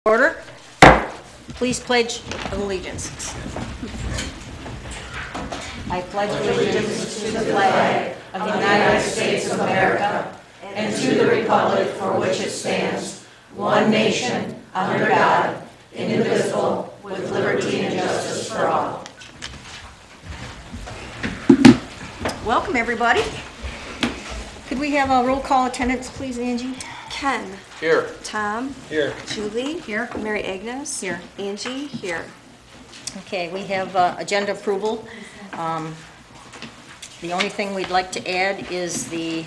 Order. Please pledge allegiance. I pledge allegiance to the flag of the United States of America and to the republic for which it stands, one nation, under God, indivisible, with liberty and justice for all. Welcome, everybody. Could we have a roll call attendance, please, Angie? Ken. Here. Tom. Here. Julie. Here. Mary Agnes. Here. Angie. Here. Okay, we have agenda approval. The only thing we'd like to add is the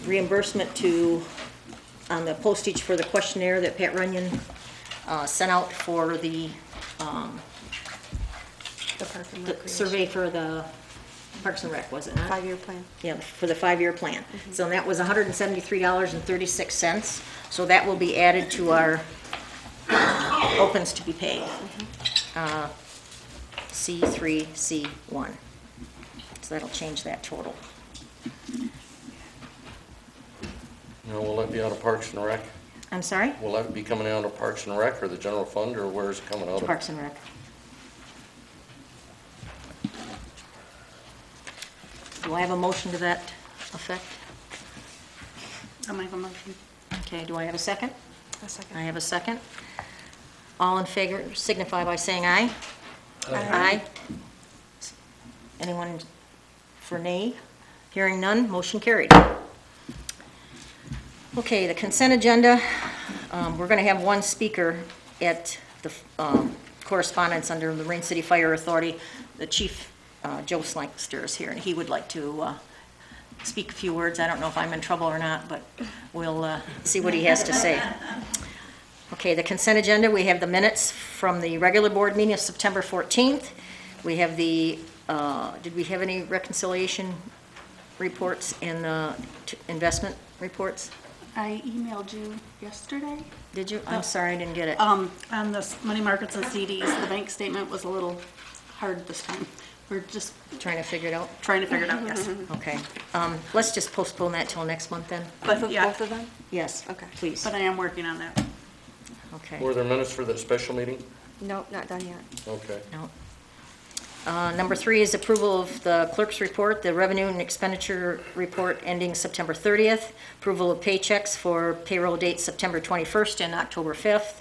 reimbursement on the postage for the questionnaire that Pat Runyon sent out for the survey for the Parks and Rec, was it not? 5-year plan. Yeah, for the 5-year plan. So that was $173.36. So that will be added to our opens to be paid. C3, C1. So that'll change that total. Now, will that be out of Parks and Rec? I'm sorry? Will that be coming out of Parks and Rec or the general fund, or where is it coming out of? Parks and Rec. Do I have a motion to that effect? I'll make a motion. Okay, do I have a second? A second. I have a second. All in favor signify by saying aye. Aye. Anyone for nay? Hearing none, motion carried. Okay, the consent agenda. We're going to have one speaker at the correspondence under the Marine City Fire Authority. The chief, Joe Slankster, is here, and he would like to speak a few words. I don't know if I'm in trouble or not, but we'll see what he has to say. Okay, the consent agenda, we have the minutes from the regular board meeting of September 14th. We have the, did we have any reconciliation reports and investment reports? I emailed you yesterday. Did you? I'm sorry, I didn't get it. On the money markets and CDs, the bank statement was a little hard this time. We're just Trying to figure it out? trying to figure it out, yes. Okay. Let's just postpone that till next month then? But yeah, Both of them? Yes. Okay. Please. but I am working on that. Okay. Were there minutes for the special meeting? No, not done yet. Okay. No. Number 3 is approval of the clerk's report, the revenue and expenditure report ending September 30th, approval of paychecks for payroll dates September 21st and October 5th,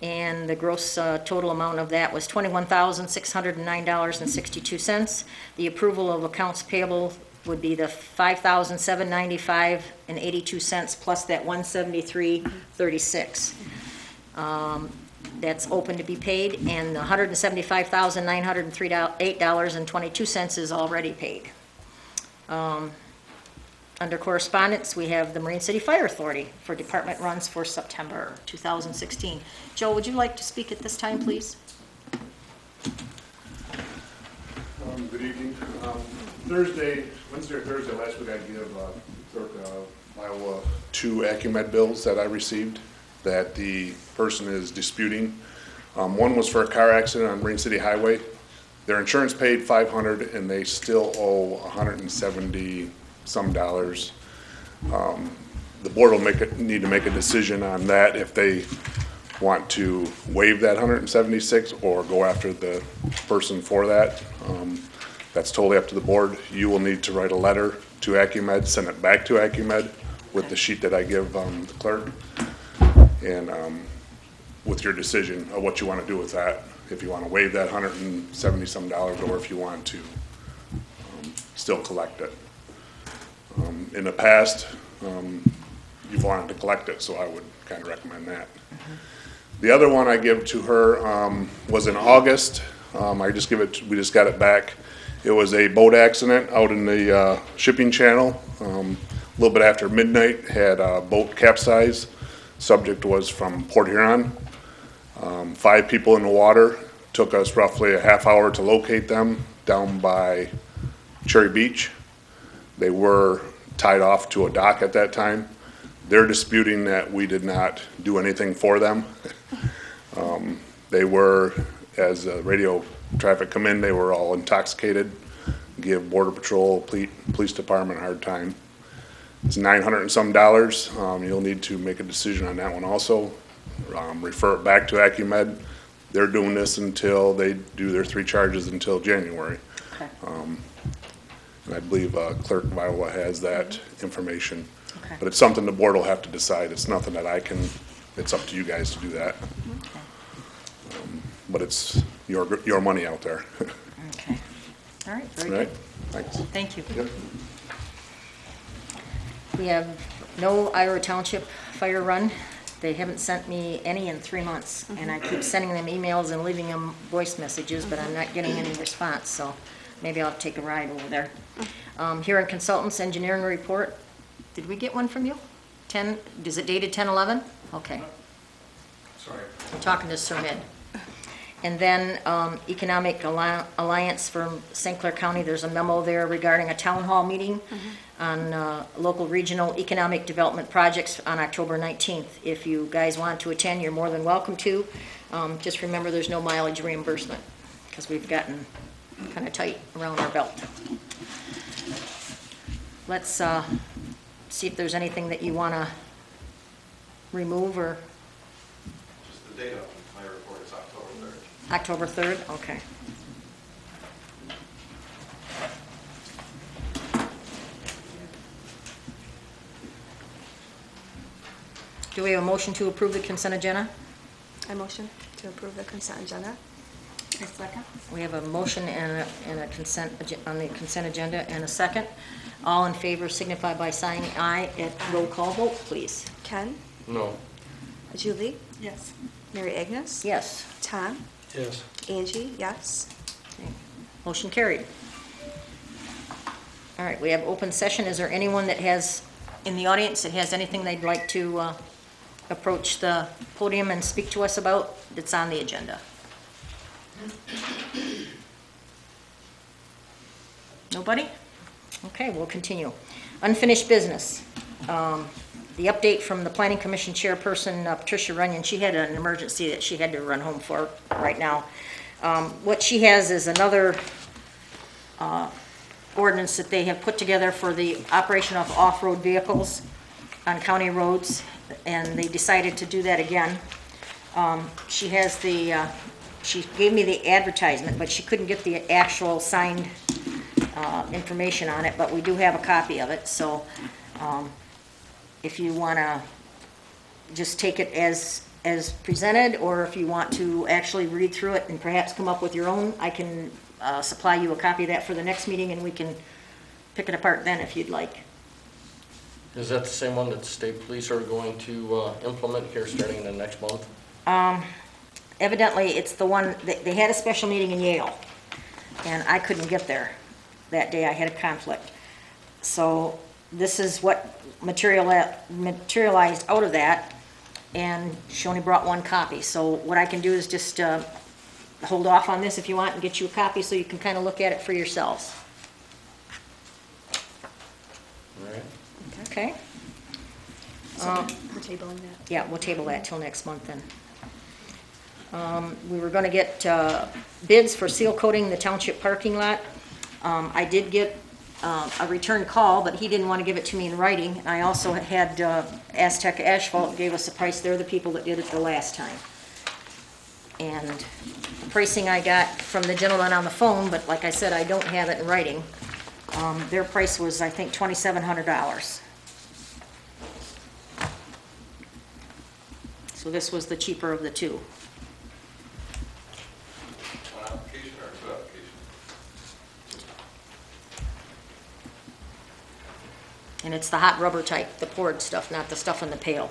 and the gross total amount of that was $21,609.62. The approval of accounts payable would be the $5,795.82 plus that $173.36. That's open to be paid, and $175,903.08.22 is already paid. Under correspondence, we have the Marine City Fire Authority for department runs for September 2016. Joe, would you like to speak at this time, please? Good evening. Wednesday or Thursday last week, I gave clerk Iowa 2 Acumed bills that I received that the person is disputing. One was for a car accident on Marine City Highway. Their insurance paid $500 and they still owe $170 some dollars. The board will need to make a decision on that if they want to waive that $176 or go after the person for that. That's totally up to the board. You will need to write a letter to Acumed, send it back to Acumed with the sheet that I give the clerk, and with your decision of what you want to do with that, if you want to waive that $170 some dollars or if you want to still collect it. In the past, you've wanted to collect it, so I would kind of recommend that. The other one I give to her was in August. We just got it back. It was a boat accident out in the shipping channel. A little bit after midnight, had a boat capsize. Subject was from Port Huron. 5 people in the water. Took us roughly a half hour to locate them down by Cherry Beach. They were tied off to a dock at that time. They're disputing that we did not do anything for them. They were, as radio traffic come in, they were all intoxicated. Give Border Patrol, Police Department a hard time. It's $900 and some. You'll need to make a decision on that one also. refer it back to Acumed. They're doing this until they do their 3 charges until January. Okay. And I believe Clerk of Iowa has that information. Okay. But it's something the board will have to decide. It's nothing that I can, it's up to you guys to do that. Okay. But it's your money out there. Okay. All right, very All right? good. Thanks. Thank you. Yep. We have no Iowa Township fire run. They haven't sent me any in 3 months, and I keep sending them emails and leaving them voice messages, but I'm not getting any response, so maybe I'll take a ride over there. Here in Consultants Engineering Report, did we get one from you? 10, is it dated 10/11? Okay. Sorry. I'm talking to Sir Mid. And then Economic Alliance from St. Clair County, there's a memo there regarding a town hall meeting on local regional economic development projects on October 19th. If you guys want to attend, you're more than welcome to. Just remember, there's no mileage reimbursement because we've gotten kind of tight around our belt. Let's see if there's anything that you want to remove or... Just the date of my report is October 3rd. October 3rd, okay. Do we have a motion to approve the consent agenda? I motion to approve the consent agenda. A second? We have a motion and a consent, on the consent agenda and a second. All in favor signify by saying aye at roll call vote, please. Ken, No. Julie, Yes. Mary Agnes. Yes. Tom, Yes. Angie, yes. Okay. Motion carried. All right, we have open session. Is there anyone that has, in the audience, that has anything they'd like to approach the podium and speak to us about that's on the agenda? Nobody? Okay, we'll continue. Unfinished business. The update from the Planning Commission Chairperson, Patricia Runyon, she had an emergency that she had to run home for right now. What she has is another ordinance that they have put together for the operation of off-road vehicles on county roads, and they decided to do that again. She has the, she gave me the advertisement, but she couldn't get the actual signed information on it, but we do have a copy of it, so if you want to just take it as presented, or if you want to actually read through it and perhaps come up with your own, I can supply you a copy of that for the next meeting, and we can pick it apart then if you'd like. Is that the same one that the state police are going to implement here starting in the next month? Evidently, it's the one, they had a special meeting in Yale, and I couldn't get there that day. I had a conflict. So this is what materialized out of that, and she only brought one copy. So what I can do is just hold off on this if you want and get you a copy so you can kind of look at it for yourselves. All right. Okay? So we're tabling that. Yeah, we'll table that till next month then. We were gonna get bids for seal coating the township parking lot. I did get a return call, but he didn't want to give it to me in writing. I also had Aztec Asphalt gave us a price. They're the people that did it the last time. And the pricing I got from the gentleman on the phone, but like I said, I don't have it in writing. Their price was, I think, $2,700. So this was the cheaper of the two. One application or two applications? And it's the hot rubber type, the poured stuff, not the stuff in the pail.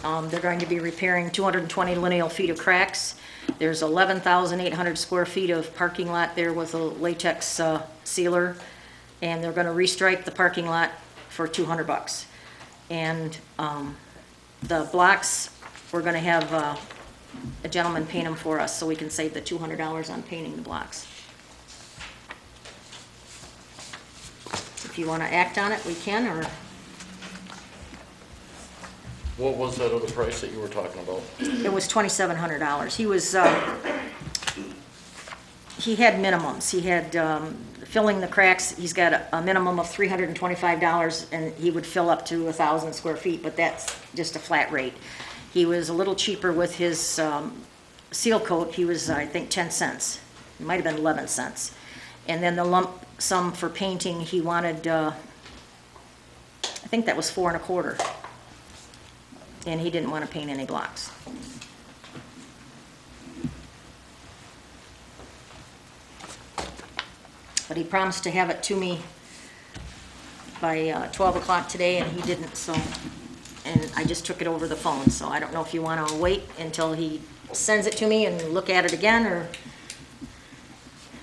They're going to be repairing 220 lineal feet of cracks. There's 11,800 square feet of parking lot there with a latex sealer. And they're gonna restripe the parking lot for $200. And the blocks, we're gonna have a gentleman paint them for us so we can save the $200 on painting the blocks. If you wanna act on it, we can, or... What was that other price that you were talking about? It was $2,700. He was, he had minimums. He had, filling the cracks, he's got a minimum of $325, and he would fill up to 1,000 square feet, but that's just a flat rate. He was a little cheaper with his seal coat. He was, I think, 10 cents. It might have been 11 cents. And then the lump sum for painting, he wanted, I think that was 4 1/4. And he didn't want to paint any blocks. But he promised to have it to me by 12 o'clock today, and he didn't, so, and I just took it over the phone, so I don't know if you want to wait until he sends it to me and look at it again, or,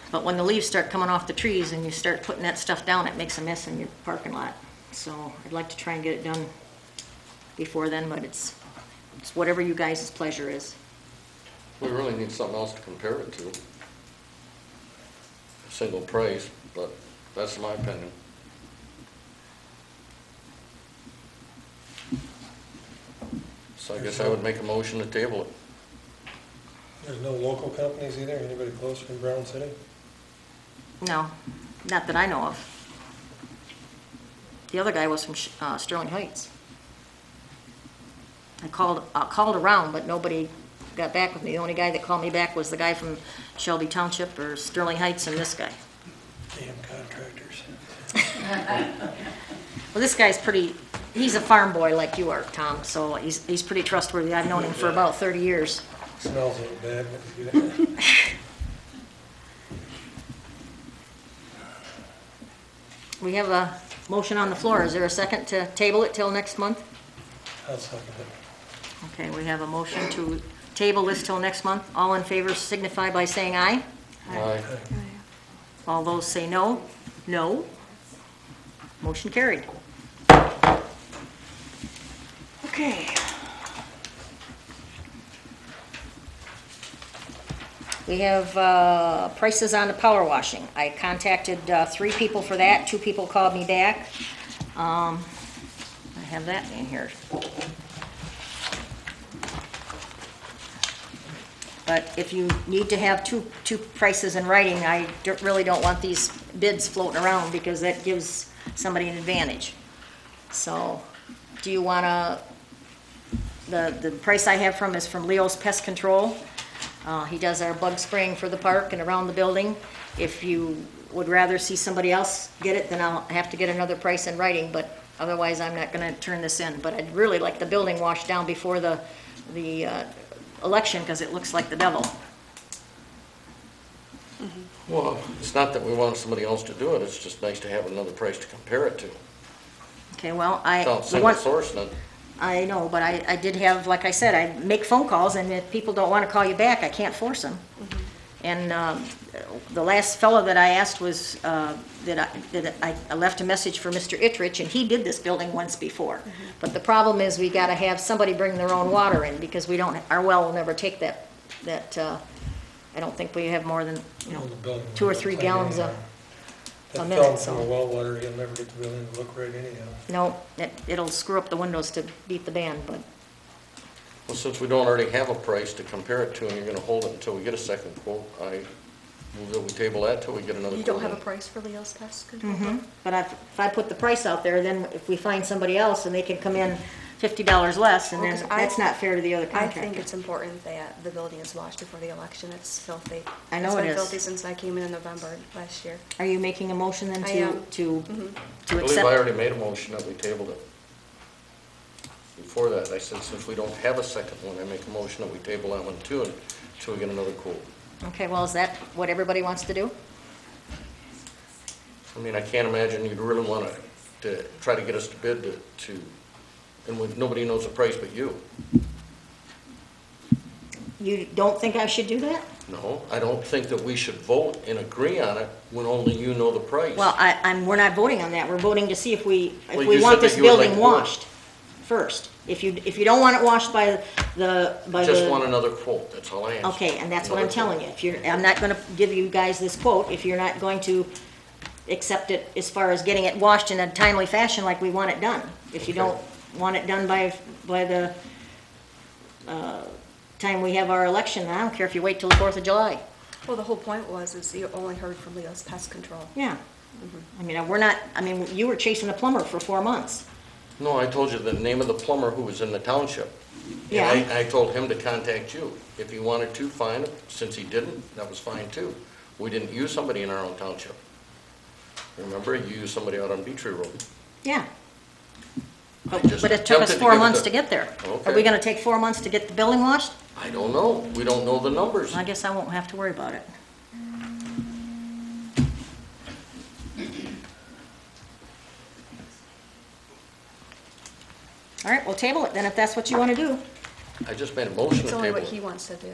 but when the leaves start coming off the trees and you start putting that stuff down, it makes a mess in your parking lot. So I'd like to try and get it done before then, but it's whatever you guys' pleasure is. We really need something else to compare it to. A single price, but that's my opinion. So I guess I would make a motion to table it. There's no local companies either? Anybody closer in Brown City? No, not that I know of. The other guy was from Sterling Heights. I called around, but nobody got back with me. The only guy that called me back was the guy from Shelby Township or Sterling Heights, and this guy. Damn contractors. Well, this guy's pretty, he's a farm boy like you are, Tom, so he's pretty trustworthy. I've known him for about 30 years. Smells ain't bad, but you do. We have a motion on the floor. Is there a second to table it till next month? I'll second it. Okay, we have a motion to table this till next month. All in favor signify by saying aye. Aye. All those say no. No. Motion carried. Okay. We have prices on the power washing. I contacted 3 people for that. 2 people called me back. I have that in here. But if you need to have two prices in writing, I really don't want these bids floating around because that gives somebody an advantage. So, do you want to, the price I have from is from Leo's Pest Control. He does our bug spraying for the park and around the building. If you would rather see somebody else get it, then I'll have to get another price in writing, but otherwise I'm not going to turn this in. But I'd really like the building washed down before the election because it looks like the devil. Well, it's not that we want somebody else to do it, it's just nice to have another price to compare it to. Okay, well, Without single sourcing it. I know, but I did have, like I said, I make phone calls, and if people don't want to call you back, I can't force them. And the last fellow that I asked was, that I left a message for Mr. Ittrich, and he did this building once before. But the problem is we got to have somebody bring their own water in, because we don't, our well will never take that, I don't think we have more than, you know, The building 2 or 3 will gallons anyhow. a That minute, film so. from the well water, you'll never get the building to look right anyhow. No, it'll screw up the windows to beat the band, but, Well, since we don't already have a price to compare it to, and you're gonna hold it until we get a second quote, I move that we table that till we get another quote. You don't have a in. price for Leo's Pest Control? but if I put the price out there, then if we find somebody else and they can come in $50 less, and Well, then 'cause I- that's not fair to the other I contractor. think it's important that the building is washed before the election. It's filthy. I know it It's been is. filthy since I came in November last year. Are you making a motion then I to, am. to I believe accept? I already made a motion that we tabled it. Before that, I said, since we don't have a second one, I make a motion that we table that one too, until we get another quote. Okay, well, is that what everybody wants to do? I mean, I can't imagine you'd really want to try to get us to bid to, and with, nobody knows the price but you. You don't think I should do that? No, I don't think that we should vote and agree on it when only you know the price. Well, we're not voting on that. We're voting to see if we Well, you want said this that you would like building to do it. washed first. If you don't want it washed by the. Just want another quote, that's all I asked. Okay, and that's what I'm Another telling quote. you. I'm not gonna give you guys this quote if you're not going to accept it as far as getting it washed in a timely fashion like we want it done. If you Okay. don't want it done by the time we have our election, I don't care if you wait till the 4th of July. Well, the whole point is you only heard from Leo's Pest Control. Yeah. I mean, you were chasing a plumber for 4 months. No, I told you the name of the plumber who was in the township. Yeah. And I told him to contact you. If he wanted to, fine. Since he didn't, that was fine too. We didn't use somebody in our own township. Remember, you used somebody out on Beechy Road. Yeah. I But just it took us attempted to 4 give it months to- to get there. Okay. Are we gonna take 4 months to get the building washed? I don't know. We don't know the numbers. I guess I won't have to worry about it. All right, we'll table it then if that's what you want to do. I just made a motion It's to only table what he it. wants to do.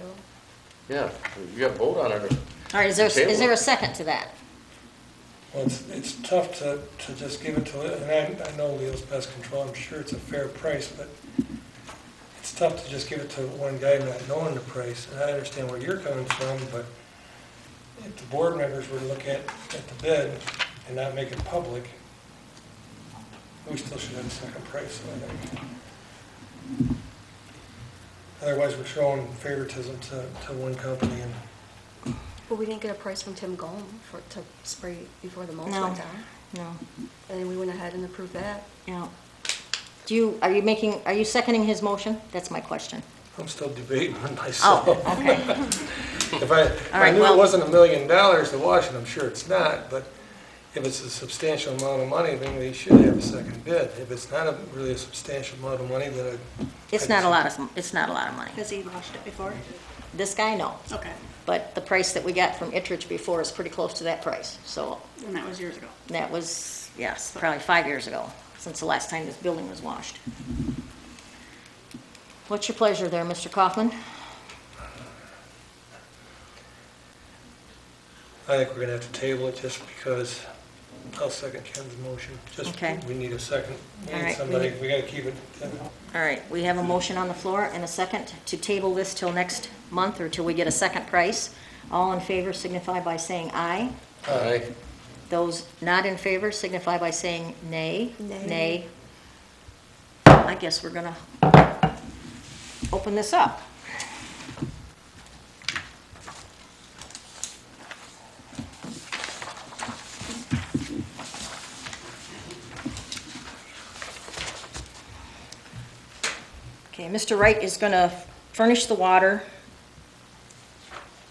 Yeah, you got to vote on it. All right, is there a second to that? Well, it's tough to just give it to, and I know Leo's Pest Control, I'm sure it's a fair price, but it's tough to just give it to one guy not knowing the price. And I understand where you're coming from, but if the board members were to look at the bid and not make it public, we still should have a second price, I think. Otherwise, we're showing favoritism to one company, and But we didn't get a price from Tim Golm to spray before the mulch No. went down. No, And then we went ahead and approved that. no. Are you seconding his motion? That's my question. I'm still debating on myself. Oh, okay. If I right, knew well- it wasn't $1 million to wash it, I'm sure it's not, but if it's a substantial amount of money, then we should have a second bid. If it's not really a substantial amount of money, then It's not a lot of money. Has he washed it before? This guy, no. Okay, But the price that we got from Ittridge before is pretty close to that price. So and that was years ago. that was, yes, probably 5 years ago, since the last time this building was washed. What's your pleasure there, Mr. Kaufman? I think we're gonna have to table it just because I'll second Ken's motion. Just, Okay. we need a second, we All need right, somebody, we gotta keep it. All right, we have a motion on the floor and a second to table this till next month or till we get a second price. All in favor signify by saying aye. Aye. Those not in favor signify by saying nay. Nay. Nay. I guess we're gonna open this up. Okay, Mr. Wright is gonna furnish the water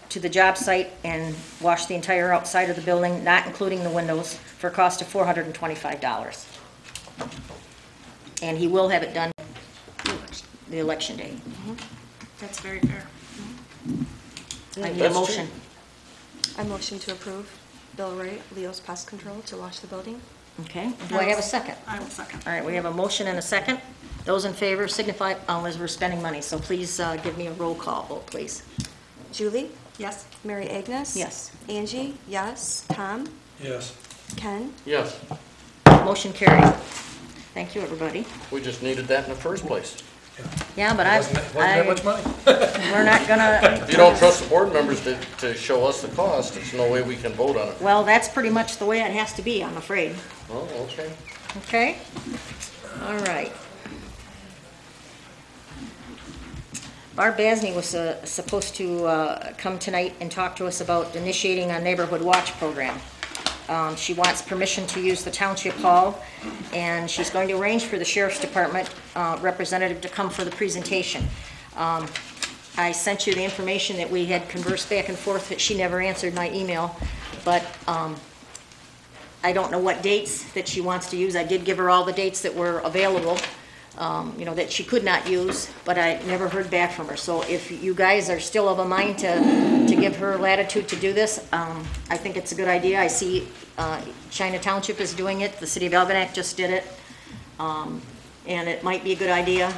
to the job site and wash the entire outside of the building, not including the windows, for a cost of $425. And he will have it done the election day. That's very fair. I need a That's motion. I motion to approve Bill Wright, Leo's Pest Control, to wash the building. Okay, do I have a second? I will second. All right, we have a motion and a second. Those in favor signify, as we're spending money, so please give me a roll call vote, please. Julie? Yes? Mary Agnes? Yes. Angie? Yes. Tom? Yes. Ken? Yes, Motion carried. Thank you, everybody. we just needed that in the first place. Yeah, but Wasn't that much money? we're not gonna, If you don't trust the board members to show us the cost, there's no way we can vote on it. well, that's pretty much the way it has to be, I'm afraid. Oh, okay. Okay? All right. Barb Basney was supposed to come tonight and talk to us about initiating a neighborhood watch program. She wants permission to use the township hall, and she's going to arrange for the sheriff's department representative to come for the presentation. I sent you the information that we had conversed back and forth, that she never answered my email, but I don't know what dates that she wants to use. I did give her all the dates that were available, that she could not use, but I never heard back from her. So if you guys are still of a mind to give her latitude to do this, I think it's a good idea. I see China Township is doing it, the city of Algonac just did it, and it might be a good idea,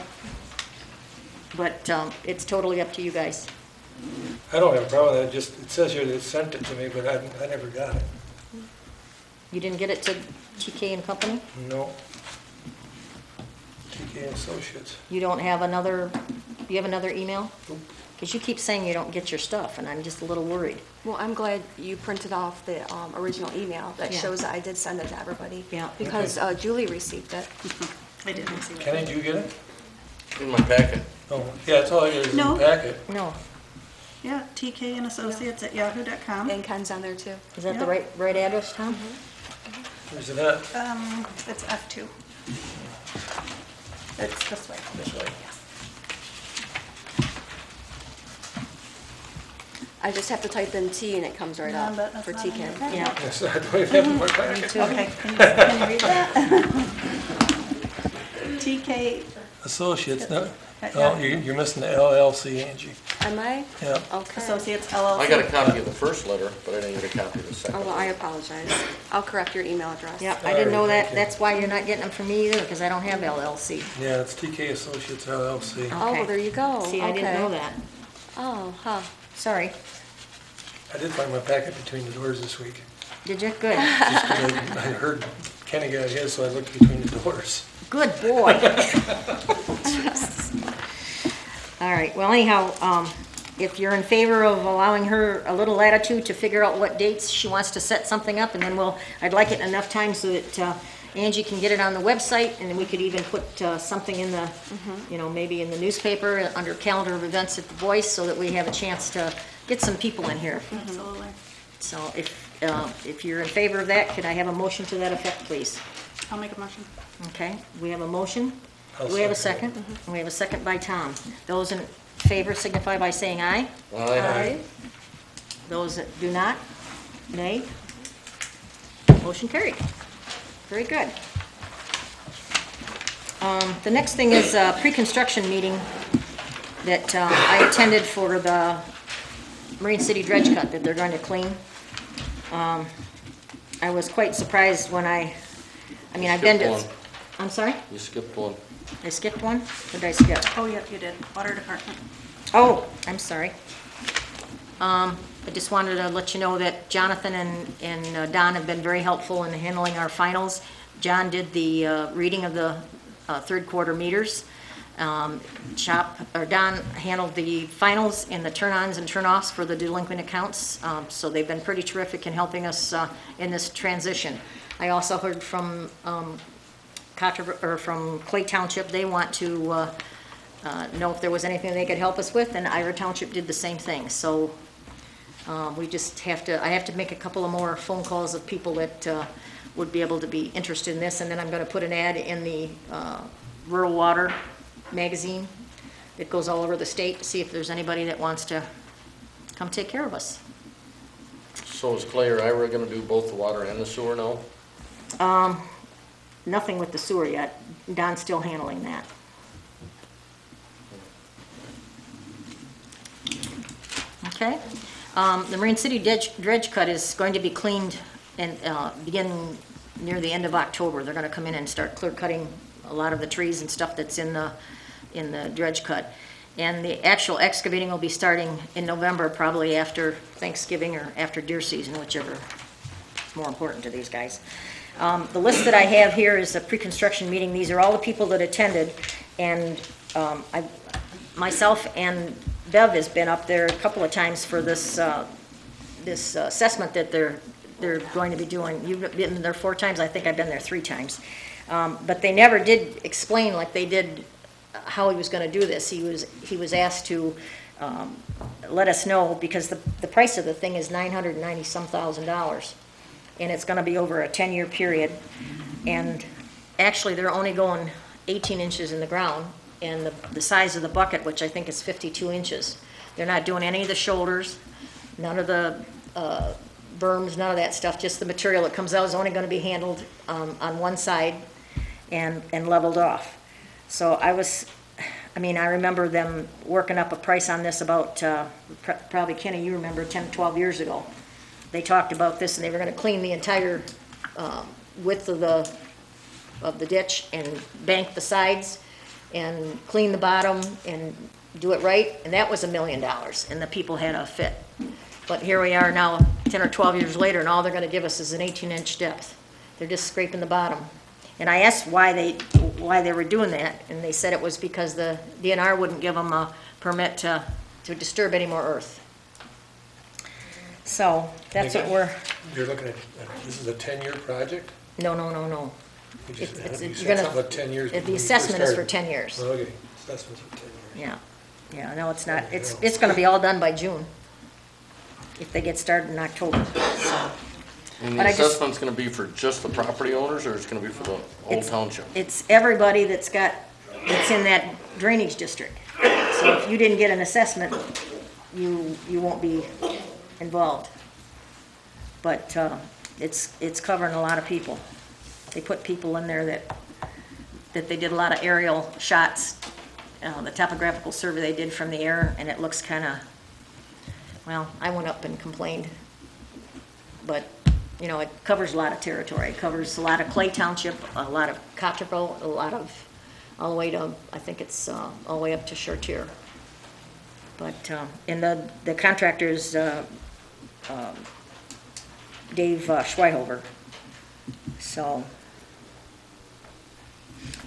but it's totally up to you guys. I don't have a problem with that, it says here they sent it to me, but I never got it. You didn't get it to TK and Company? No. TK Associates. You don't have another, you have another email? Nope. Because you keep saying you don't get your stuff, and I'm just a little worried. Well, I'm glad you printed off the original email that Yeah. shows that I did send it to everybody. Yeah. Because Julie received it. I didn't see that. Kenny, did you get it? In my packet. Oh, yeah, it's all it is in No. the packet. No. Yeah, TK and Associates at yahoo.com. And Ken's on there too. Is that the Yeah. right address, Tom? Where's it at? It's F2. It's this way. This way. I just have to type in T and it comes right No, up but that's for not in TCAN. your packet. Yeah. Yes, I don't even have my packet. Okay, can you read that? TK, Associates, no, Yeah. you're missing the LLC, Angie. Am I? Yeah. Okay. Associates LLC. I got a copy of the first letter, but I didn't get a copy of the Oh, second. well, I apologize. I'll correct your email address. Yeah, I didn't know Alright, that. thank you. That's why you're not getting them from me either, because I don't have LLC. Yeah, it's TK Associates LLC. Oh, Okay. well, there you go. See, I didn't Okay. know that. Oh, huh. Sorry. I did find my packet between the doors this week. Did you? Good. Just 'cause I heard Kenny got his, so I looked between the doors. Good boy. All right, well anyhow, if you're in favor of allowing her a little latitude to figure out what dates she wants to set something up, and then I'd like it enough time so that Angie can get it on the website, and then we could even put something in the, maybe in the newspaper, under calendar of events at the Voice, so that we have a chance to get some people in here. Absolutely. So if you're in favor of that, could I have a motion to that effect, please? I'll make a motion. Okay, we have a motion. I'll Do we have a second second? We have a second by Tom. Those in favor signify by saying aye. Aye. Those that do not, nay. Motion carried. Very good. The next thing is a pre-construction meeting that I attended for the Marine City dredge cut that they're going to clean. I was quite surprised when I've been to... Skipped one. I'm sorry? You skipped one. I skipped one? What did I skip? Oh, yep, you did. Water Department. Oh, I'm sorry. I just wanted to let you know that Jonathan and Don have been very helpful in handling our finals. John did the reading of the third quarter meters. Don handled the finals and the turn-ons and turn-offs for the delinquent accounts. So they've been pretty terrific in helping us in this transition. I also heard from from Clay Township. They want to know if there was anything they could help us with, and Ira Township did the same thing. So we just I have to make a couple of more phone calls of people that would be able to be interested in this, and then I'm going to put an ad in the Rural Water magazine that goes all over the state to see if there's anybody that wants to come take care of us. So is Clay or Ira gonna do both the water and the sewer now? Nothing with the sewer yet. Don's still handling that. Okay. The Marine City dredge cut is going to be cleaned and begin near the end of October. They're going to come in and start clear cutting a lot of the trees and stuff that's in the dredge cut. And the actual excavating will be starting in November, probably after Thanksgiving or after deer season, whichever is more important to these guys. The list that I have here is a pre-construction meeting. These are all the people that attended, and myself and Bev has been up there a couple of times for this this assessment that they're going to be doing. You've been there 4 times. I think I've been there 3 times. But they never did explain like they did how he was going to do this. He was asked to let us know, because the price of the thing is $990-some thousand, and it's going to be over a 10-year period. And actually, they're only going 18 inches in the ground, and the size of the bucket, which I think is 52 inches. They're not doing any of the shoulders, none of the berms, none of that stuff. Just the material that comes out is only going to be handled on one side and leveled off. So I remember them working up a price on this about, probably Kenny, you remember, 10, 12 years ago. They talked about this, and they were going to clean the entire width of the ditch and bank the sides and clean the bottom and do it right, and that was $1 million, and the people had a fit. But here we are now, 10 or 12 years later, and all they're going to give us is an 18-inch depth. They're just scraping the bottom. And I asked why they were doing that, and they said it was because the DNR wouldn't give them a permit to disturb any more earth. So that's what You're looking at, this is a 10-year project? no. You just- It's- you you're said gonna- something about 10 years. The assessment is for 10 years. Oh, okay, assessment's for 10 years. Yeah, no, it's not. It's going to be all done by June, if they get started in October. So And the But I just- assessment's gonna be for just the property owners, or it's gonna be for the whole township? It's everybody that's in that drainage district. So if you didn't get an assessment, you won't be involved. But it's covering a lot of people. They put people in there that they did a lot of aerial shots, the topographical survey they did from the air, and it looks kind of, well, I went up and complained. But, you know, it covers a lot of territory. It covers a lot of Clay Township, a lot of Cottrellville, a lot of, all the way to, I think it's all the way up to Chartier. But, and the contractor's Dave Schweihover. So,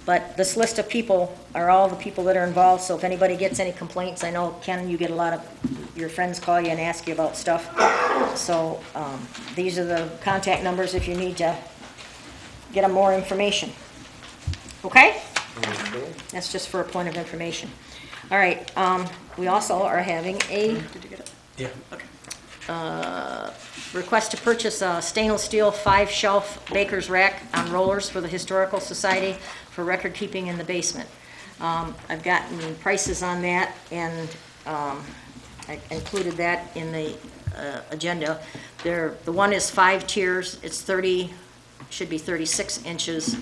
but this list of people are all the people that are involved, so if anybody gets any complaints, I know, Ken, you get a lot of, your friends call you and ask you about stuff. So, these are the contact numbers if you need to get them more information. Okay? That's just for a point of information. All right, we also are having a Did you get it? Yeah. Okay. request to purchase a stainless steel 5-shelf baker's rack on rollers for the Historical Society for record keeping in the basement. I've gotten prices on that, and I included that in the agenda. The one is 5 tiers. It's 30, should be 36 inches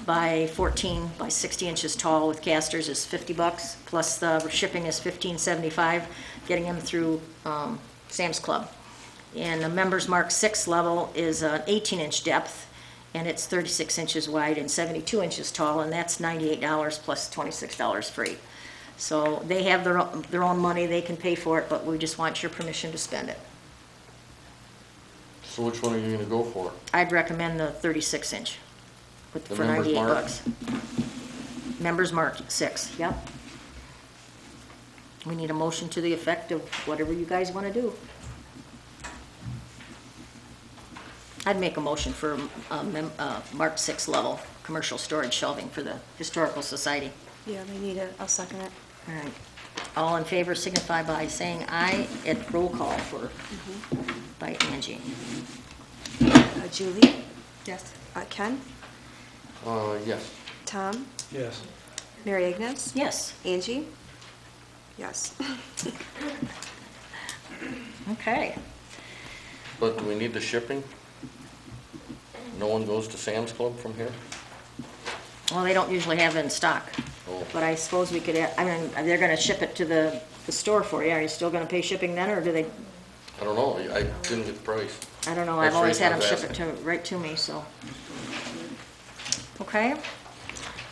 by 14 by 60 inches tall with casters is $50, plus the shipping is $15.75, getting them through Sam's Club. And the Members Mark 6 level is an 18-inch depth, and it's 36 inches wide and 72 inches tall, and that's $98 plus $26 free. So they have their own money, they can pay for it, but we just want your permission to spend it. So which one are you gonna go for? I'd recommend the 36-inch The for Members Mark? $98. Members Mark 6, yep. We need a motion to the effect of whatever you guys want to do. I'd make a motion for Mark 6 level commercial storage shelving for the Historical Society. Yeah, they need it. I'll second it. All right. All in favor signify by saying aye at roll call for, by Angie. Julie? Yes. Ken? Yes. Tom? Yes. Mary Agnes? Yes, Angie? Yes. okay. But do we need the shipping? No one goes to Sam's Club from here? Well, they don't usually have it in stock, Oh. but I suppose we could, I mean, they're gonna ship it to the store for you. Are you still gonna pay shipping then, or do they, I don't know, I didn't get the price. I don't know, I've That's always the had them reason I ship was it to, right to me, so. Okay.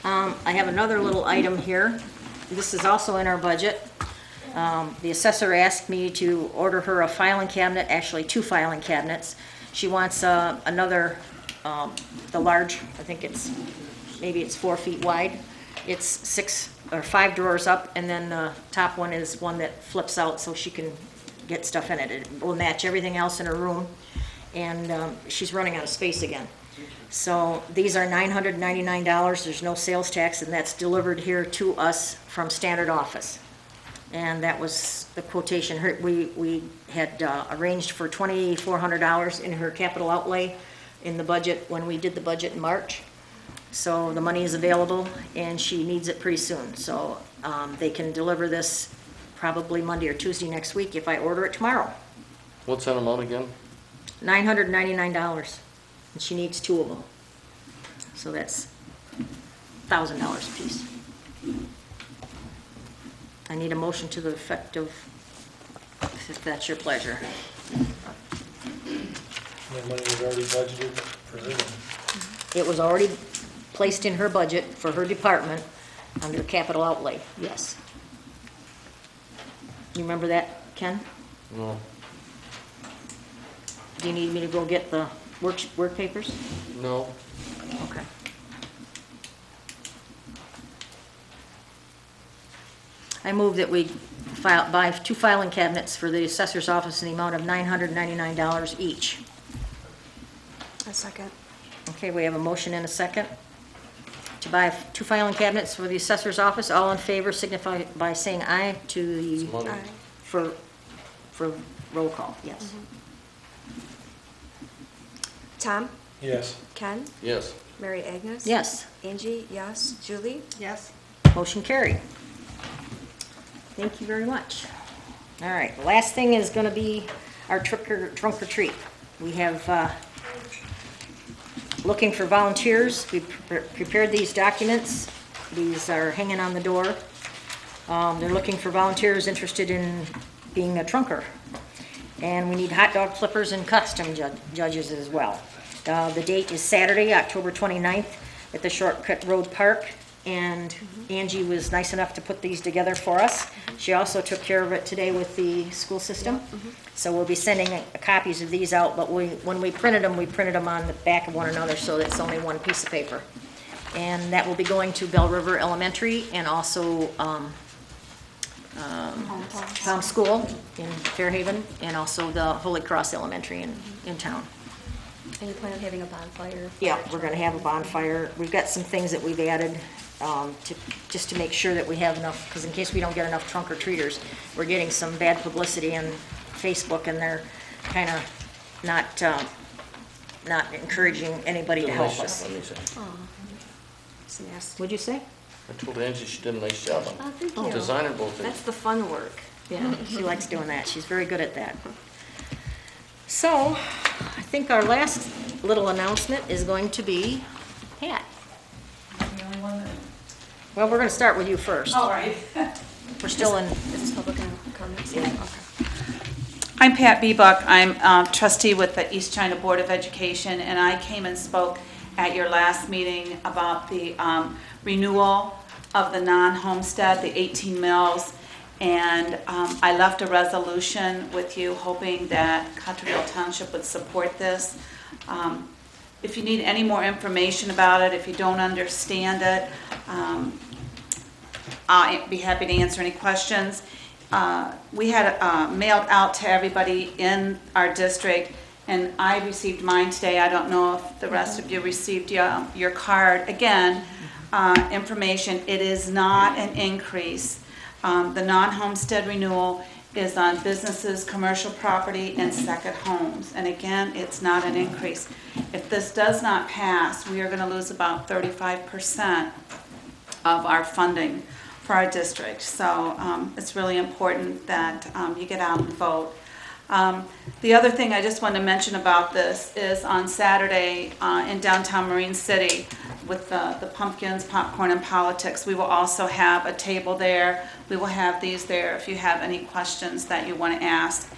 I have another little item here. This is also in our budget. The assessor asked me to order her a filing cabinet, actually 2 filing cabinets. She wants another, the large, I think it's, maybe it's 4 feet wide. It's 6 or 5 drawers up, and then the top one is one that flips out so she can get stuff in it. It will match everything else in her room, and she's running out of space again. So these are $999. There's no sales tax, and that's delivered here to us from Standard Office. And that was the quotation. We had arranged for $2,400 in her capital outlay in the budget when we did the budget in March. So the money is available, and she needs it pretty soon. So they can deliver this probably Monday or Tuesday next week if I order it tomorrow. What's that amount again? $999, and she needs 2 of them. So that's $1,000 a piece. I need a motion to the effect of, if that's your pleasure. That money was already budgeted for her. It was already placed in her budget for her department under capital outlay, yes. You remember that, Ken? No. Do you need me to go get the work papers? No. Okay. I move that we buy 2 filing cabinets for the assessor's office in the amount of $999 each. A second. Okay, we have a motion and a second to buy 2 filing cabinets for the assessor's office. All in favor signify by saying aye to the, It's money. Aye. for roll call, yes. Tom? Yes. Ken? Yes. Mary Agnes? Yes, Angie? Yes. Julie? Yes. motion carried. Thank you very much. All right, the last thing is gonna be our trunk or treat. We have, looking for volunteers. We prepared these documents. These are hanging on the door. They're looking for volunteers interested in being a trunker. And we need hot dog flippers and custom judges as well. The date is Saturday, October 29th at the Shortcut Road Park. And Angie was nice enough to put these together for us. She also took care of it today with the school system. So we'll be sending copies of these out, but when we printed them on the back of one another so that it's only one piece of paper. And that will be going to Bell River Elementary and also Palm School in Fairhaven, and also the Holy Cross Elementary in town. And you plan on having a bonfire? Yeah, we're gonna have a bonfire. We've got some things that we've added just to make sure that we have enough, because in case we don't get enough trunk or treaters, we're getting some bad publicity on Facebook, and they're kind of not encouraging anybody to help us. Let me say. It's nasty. What'd you say? I told Angie she did a nice job on Oh, thank you. designing both things. That's the fun work. Yeah, she likes doing that. She's very good at that. So, I think our last little announcement is going to be Pat. Well, we're going to start with you first. All right. We're still in, Is this public comments? Yeah. Okay. I'm Pat Bebuck. I'm trustee with the East China Board of Education, and I came and spoke at your last meeting about the renewal of the non-homestead, the 18 mills, and I left a resolution with you hoping that Cottrellville Township would support this. If you need any more information about it, if you don't understand it, I'll be happy to answer any questions. We had mailed out to everybody in our district, and I received mine today. I don't know if the rest of you received your card. Again, information, it is not an increase. The non-homestead renewal is on businesses, commercial property, and second homes. And again, it's not an increase. If this does not pass, we are going to lose about 35% of our funding for our district. So it's really important that you get out and vote. The other thing I just want to mention about this is on Saturday in downtown Marine City with the pumpkins, popcorn, and politics, we will also have a table there. We will have these there if you have any questions that you want to ask.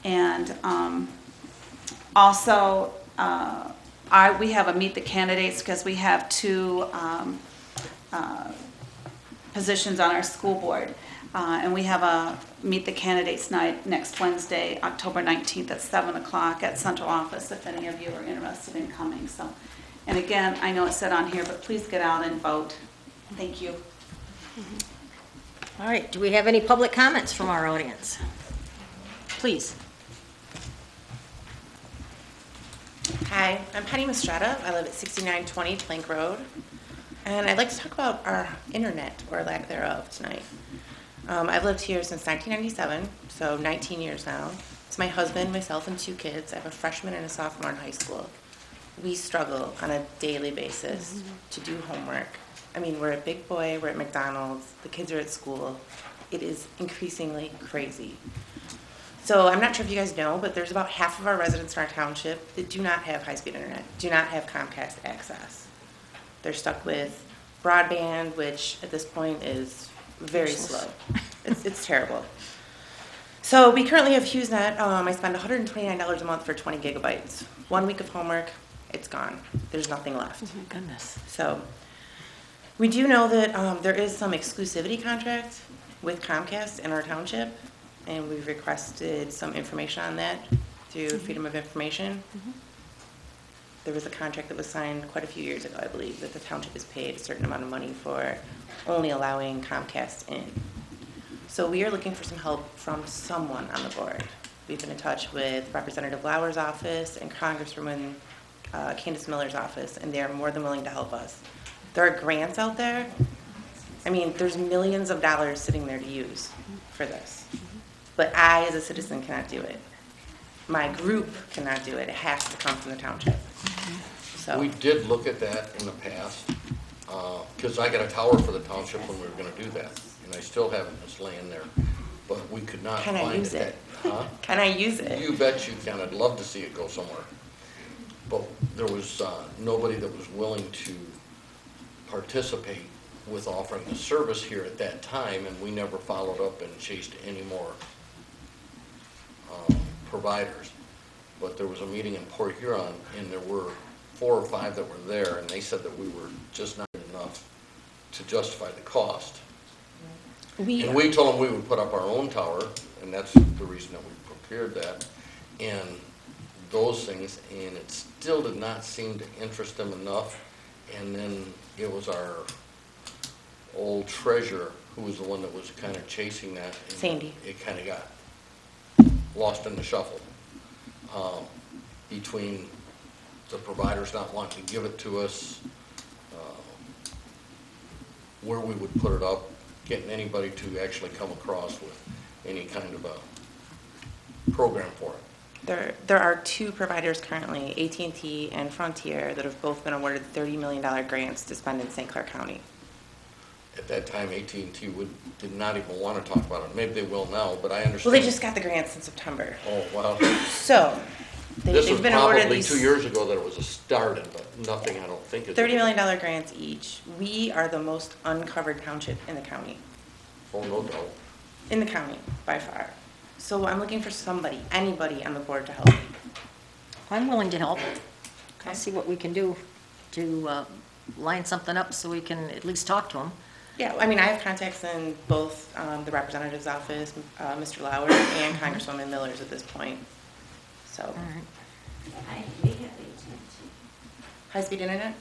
And also, we have a Meet the Candidates because we have two positions on our school board. And we have a Meet the Candidates night next Wednesday, October 19th at 7 o'clock at Central Office if any of you are interested in coming. So, and again, I know it said on here, but please get out and vote. Thank you. all right, do we have any public comments from our audience? Please. Hi, I'm Penny Mastretta. I live at 6920 Plank Road. And I'd like to talk about our internet, or lack thereof, tonight. I've lived here since 1997, so 19 years now. It's my husband, myself, and 2 kids. I have a freshman and a sophomore in high school. We struggle on a daily basis to do homework. I mean, we're at Big Boy, we're at McDonald's, the kids are at school. It is increasingly crazy. So I'm not sure if you guys know, but there's about half of our residents in our township that do not have high-speed internet, do not have Comcast access. They're stuck with broadband, which at this point is very slow. It's terrible. So we currently have HughesNet. I spend $129 a month for 20 gigabytes. 1 week of homework, it's gone. There's nothing left. Oh my goodness. So we do know that there is some exclusivity contract with Comcast in our township, and we've requested some information on that through Freedom of Information. There was a contract that was signed quite a few years ago, I believe, that the township is paid a certain amount of money for only allowing Comcast in. So we are looking for some help from someone on the board. We've been in touch with Representative Lauer's office and Congresswoman Candace Miller's office, and they are more than willing to help us. There are grants out there. I mean, there's millions of dollars sitting there to use for this. But I, as a citizen, cannot do it. My group cannot do it. It has to come from the township. So We did look at that in the past, because I got a tower for the township when we were gonna do that, and I still have it, it's laying there. but we could not Can I find use it. it? Huh? Can I use it? You bet you can. I'd love to see it go somewhere. But there was nobody that was willing to participate with offering the service here at that time, and we never followed up and chased any more providers. But there was a meeting in Port Huron, and there were 4 or 5 that were there, and they said that we were just not enough to justify the cost. And we told them we would put up our own tower, and that's the reason that we procured that, and those things, and it still did not seem to interest them enough. And then it was our old treasurer who was the one that was kind of chasing that. And Sandy. It kind of got lost in the shuffle between the providers not wanting to give it to us, where we would put it up, getting anybody to actually come across with any kind of a program for it. There are 2 providers currently, AT&T and Frontier, that have both been awarded $30 million grants to spend in St. Clair County. At that time, AT&T did not even want to talk about it. Maybe they will now, but I understand. Well, they just got the grants in September. Oh, wow. So, This was they've been awarded probably these 2 years ago that it was started, but nothing, I don't think, is. $30 million grants each. We are the most uncovered township in the county. Oh, no doubt. In the county, by far. So I'm looking for somebody, anybody on the board to help me. I'm willing to help. Okay. I'll see what we can do to line something up so we can at least talk to them. Yeah, I mean, I have contacts in both the representative's office, Mr. Lauer, and Congresswoman Miller's at this point. So, All right. We have AT&T, high-speed internet?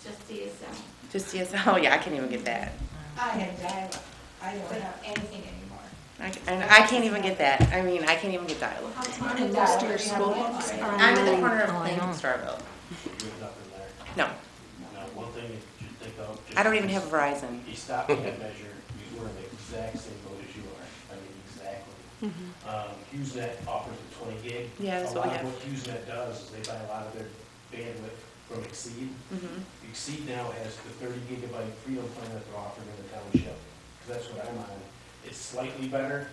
just DSL. Just DSL? Oh, yeah, I can't even get that. I have dial-up. I don't have anything anymore. And I can't even get that. I mean, I can't even get dial-up. And most of your school books are I'm in the corner of Oh, I Plain know. and Starville. You have nothing there. No, Now, one thing you should think of. I don't even have Verizon. You stop can't measure, we're in the exact same boat as you are, I mean, exactly. HughesNet offers a 20 gig. Yeah, that's what we have. A lot of what HughesNet does is they buy a lot of their bandwidth from Exceed. Exceed now has the 30 gigabyte freedom plan that they're offering in the township, because that's what I'm on. It's slightly better.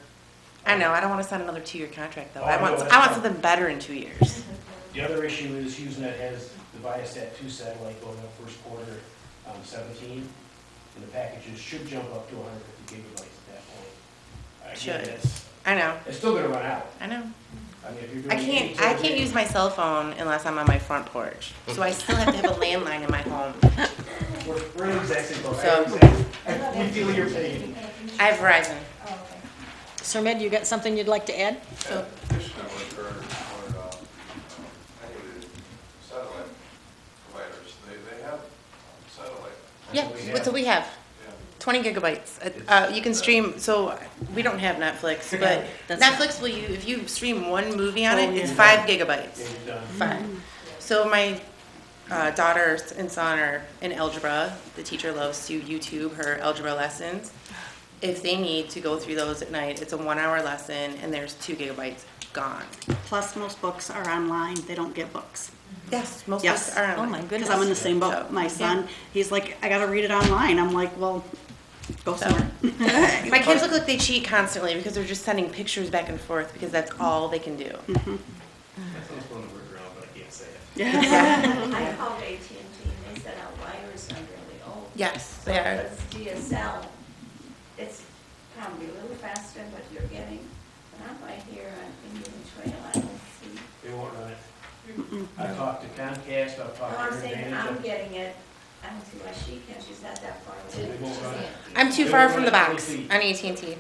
I know, I don't want to sign another 2-year contract, though. Oh, I I want know, I want that's something better in 2 years. The other issue is HughesNet has the Viasat 2 satellite going up first quarter 17, and the packages should jump up to 150 gigabytes at that point. Again, Should. that's- I know, It's still gonna run out. I know. I mean, if you're doing. I can't use my cell phone unless I'm on my front porch. So I still have to have a landline in my home. We're in the exact same boat. So- We feel your pain. I have Verizon. Oh, okay. Sir Med, you got something you'd like to add? So, Satellite providers, they have satellite. yeah, so we have 20 gigabytes. You can stream, so we don't have Netflix, but That's- Netflix will you, if you stream one movie on Oh, it, it's yeah. 5 gigabytes. Yeah, you're done. 5. So my daughter and son are in algebra. The teacher loves to YouTube her algebra lessons. If they need to go through those at night, it's a 1-hour lesson and there's 2 gigabytes gone. Plus, most books are online, they don't get books. Yes, most Yes. books are Oh, online. my goodness. Because I'm in the same So, boat. My yeah. son, he's like, I gotta read it online. I'm like, well, go So- somewhere. My kids look like they cheat constantly because they're just sending pictures back and forth because that's all they can do. That sounds fun to work around, but I can't say it. I called AT&T and they said our wires are really old. Yes, So they are. it's DSL, it's probably a little faster than what you're getting, but I'm right here on Indian Trail, I don't see. They won't run it. I talked to Comcast, I've No, talked I'm to saying Advantage. I'm getting it, I don't see why she can, she's not that far away. They won't run it. I'm too They far won't from run the it 20 box feet. on AT&T.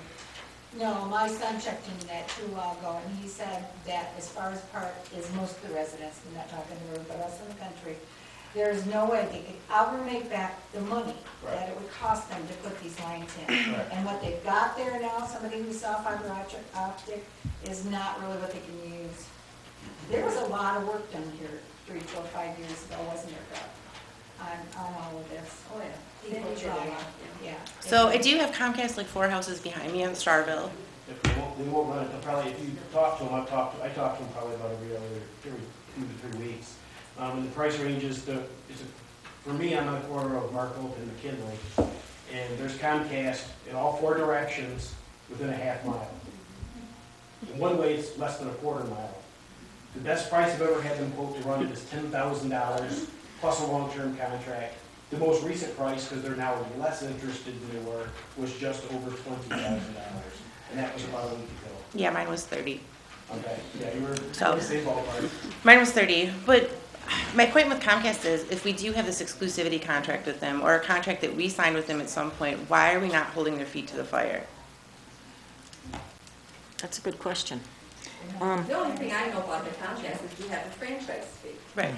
No, my son checked into that too while ago, and he said that as far as part is most of the residents, I'm not talking the road, but us in the country, there is no way they could ever make back the money that it would cost them to put these lines in. Right. And what they've got there now, somebody who saw fiber optic, is not really what they can use. There was a lot of work done here 3, 4, 5 years ago, wasn't there, Doug? On all of this. Oh, yeah. People Then you're trauma, right. yeah. So I do have Comcast like 4 houses behind me in Starville. If they won't run it, they'll probably, if you talk to them, I talk to them probably about every 2 to 3 weeks. And the price range is for me, I'm on the corner of Markle and McKinley, and there's Comcast in all 4 directions within a half mile. In one way, it's less than a quarter mile. The best price I've ever had them quote to run it is $10,000 plus a long-term contract. The most recent price, because they're now less interested than they were, was just over $20,000, and that was about a week ago. Yeah, mine was 30. Okay, yeah, you were in So- the same ballpark. Mine was 30, but my point with Comcast is, if we do have this exclusivity contract with them, or a contract that we signed with them at some point, why are we not holding their feet to the fire? That's a good question. The only thing I know about the Comcast is you have a franchise fee, Right. and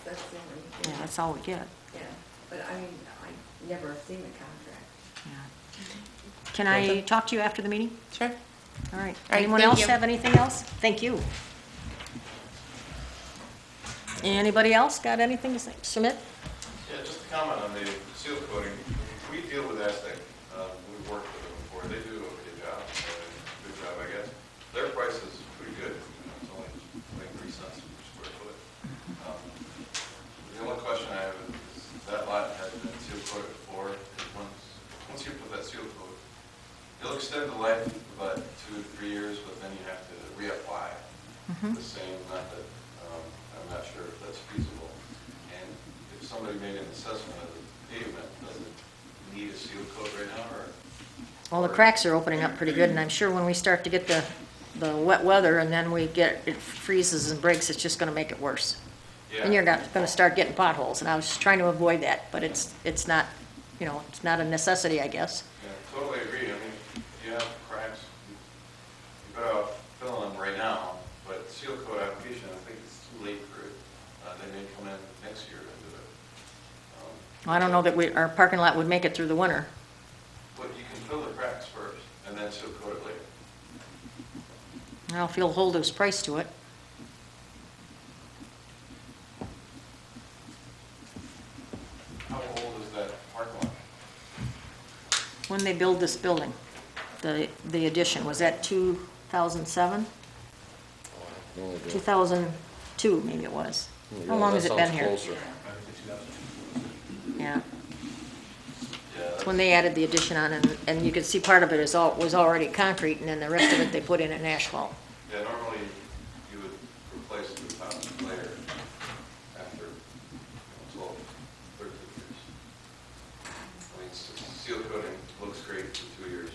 that's the only thing. Yeah, that's all we get. Yeah, but I mean, I never seen the contract. Yeah. Can I talk to you after the meeting? Sure. All right. All right, Anyone thank else you. have anything else? Thank you. Anybody else got anything to say? Submit? Yeah, just a comment on the seal coating. We deal with Aztec. We've worked with them before. They do a good job, I guess. Their price is pretty good. It's only like 3 cents per square foot. The only question I have is that lot has been seal coated before. Once you put that seal coat, it'll extend the life of about 2 to 3 years, but then you have to reapply the same method. I'm not sure if that's feasible. And if somebody made an assessment of the pavement, does it need a seal coat right now, or? Well, the cracks are opening up pretty good, and I'm sure when we start to get the wet weather and then it freezes and breaks, it's just gonna make it worse. Yeah. And you're not gonna start getting potholes, and I was just trying to avoid that, but it's not, you know, it's not a necessity, I guess. Yeah, totally agree. I mean, you have cracks, you better off filling them right now, but seal coat application, I think it's too late for it. They may come in next year and do it. Well, I don't know that our parking lot would make it through the winter. But you can fill the cracks first, and then seal coat it later. I don't feel hold his price to it. How old is that parking lot? When they build this building, the addition, was that 2007? 2002, maybe it was. How long has it been here? Yeah. It's when they added the addition on, and you could see part of it was already concrete, and then the rest of it they put in an asphalt. Yeah, normally you would replace the top layer after 12, 13 years. I mean, seal coating looks great for 2 years.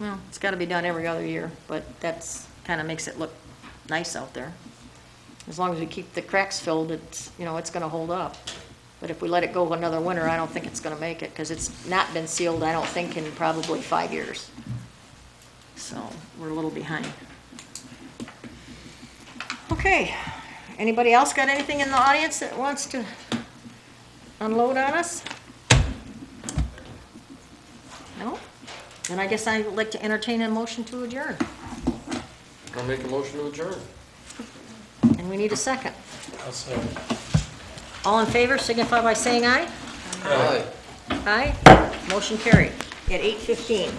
Well, it's got to be done every other year, but that's kind of makes it look nice out there. As long as we keep the cracks filled, it's going to hold up. But if we let it go another winter, I don't think it's going to make it, because it's not been sealed, I don't think, in probably 5 years. So we're a little behind. Okay. Anybody else got anything in the audience that wants to unload on us? No? Then I guess I'd like to entertain a motion to adjourn. I'll make a motion to adjourn. And we need a second. I'll say. All in favor, signify by saying aye. Aye. Aye. Motion carried at 8:15.